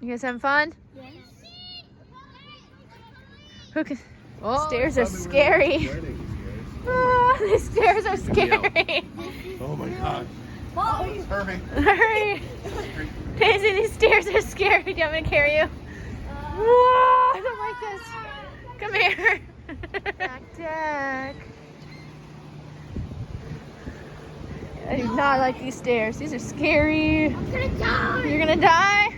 You guys having fun? Yes. Who can? Oh, stairs are scary. Oh, these stairs are scary. Oh my God. Hurry. Hurry. Daisy, these stairs are scary. Do you want me to carry you? Whoa, I don't like this. Come here. Jack. I do not like these stairs. These are scary. I'm gonna die. You're gonna die?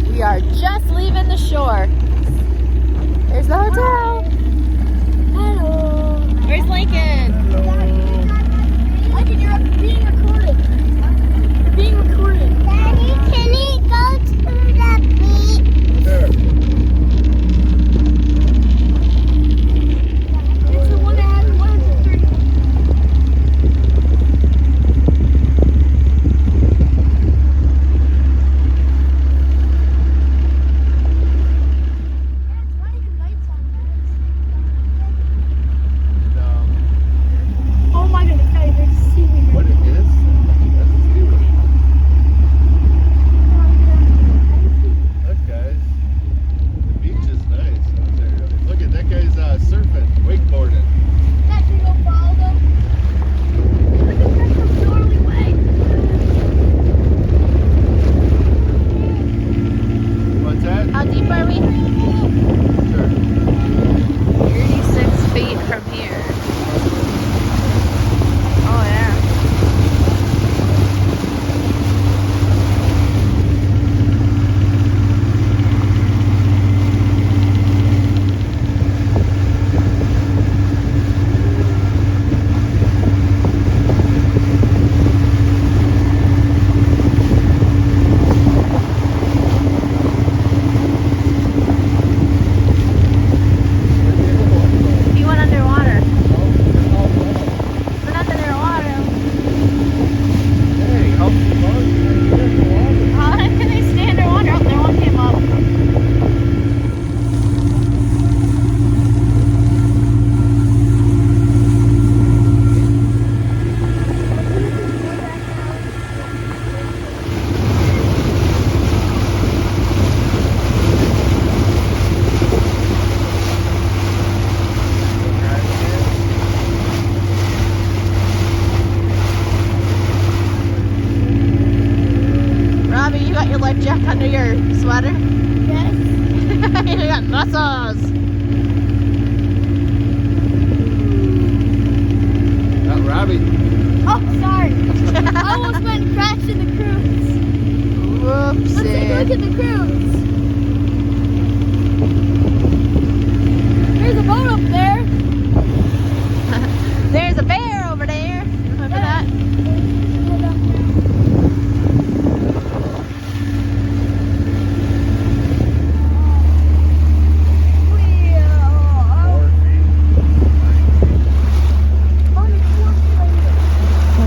We are just leaving the shore. There's the hotel. Hello. Where's Lincoln? Lincoln, you're being recorded. You're being recorded. Daddy, can we go to the beach? Sure. It's the one that has 103. Oh my goodness, Daddy, there's seaweed. What it is? That's seaweed. Look, guys. The beach is nice out there. Look at that guy's surfing, wakeboarding. Dad, should we go follow them? Look at that gnarly way. What's that? How deep are we? Sure. 36 feet from here. Oh yeah. He went underwater. We're not underwater. Hey, help the boat. How can they stay underwater? Oh, their one came up. Robbie, you got your life jacket under your sweater? Yes. You got muscles. Not Robbie. Oh, sorry. I almost went and crashed in the cruise. Let's take a look Whoopsie. at the cruise. There's a boat up there. There's a bear over there. Remember that?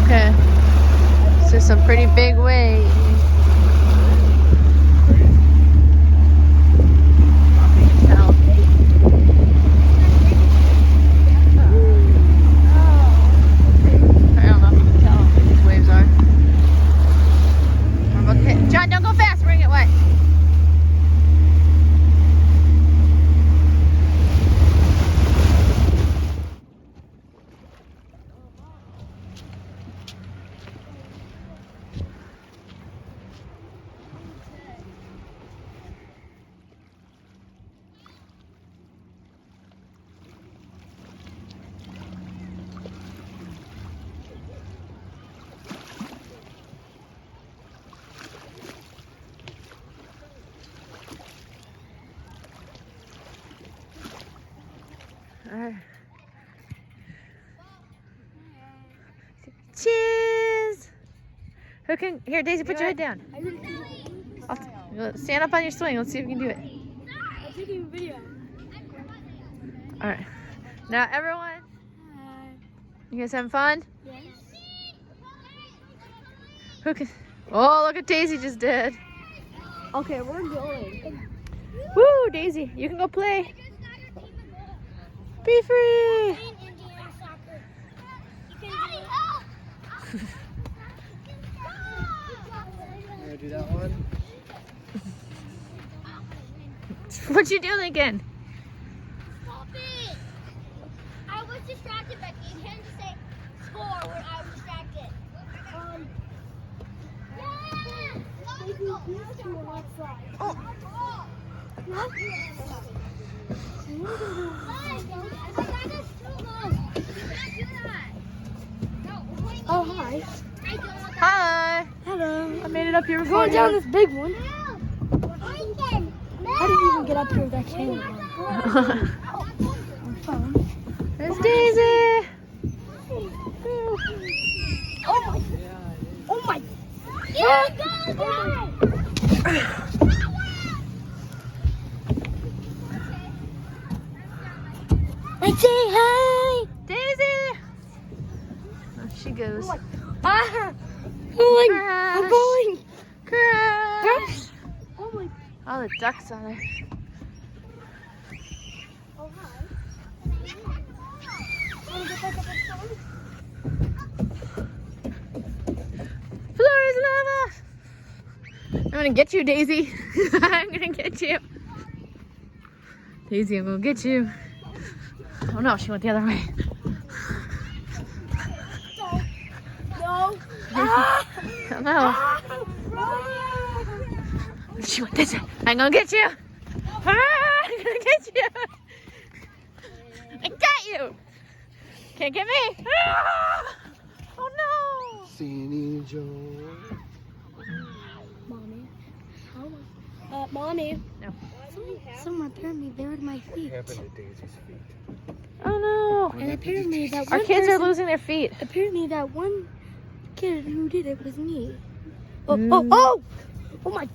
Okay. So some pretty big waves. Tell. I don't know if you can tell how big these waves are. I'm about to hit. John, don't go fast. We're gonna get wet. Alright. Cheers! Who can? Here, Daisy, put your head down. Stand up on your swing. Let's see if we can do it. I'm taking a video. Alright. Now, everyone, you guys having fun? Yes. Who can? Oh, look what Daisy just did. Okay, we're going. Woo, Daisy, you can go play. Be free. You do that one? What you doing again? Stop it! I was distracted, Becky. You can't just say score when I was distracted. Oh, hi. Hi. Hello. I made it up here We're before going down you. this big one. How did you even get up here with that chain? There's Daisy. Oh my! Yeah, I say hi. Daisy. Oh, she goes. Ah, falling. I'm Crash. falling. Crash. Oh my! All the ducks on there. Oh hi. Wanna get back up the phone? Flores lava. I'm gonna get you, Daisy. I'm gonna get you. Daisy, I'm gonna get you. Oh no, she went the other way. No. Oh no. She went this way. I'm gonna get you. Ah, I'm gonna get you. I got you. Can't get me. Ah! Oh no. Sandy Joe. Mommy. Mommy. No. Someone apparently buried my feet. What happened to Daisy's feet? Oh no. And apparently that Our one kids are person, losing their feet. apparently that one kid who did it was me. Oh, Mm. oh, oh! Oh my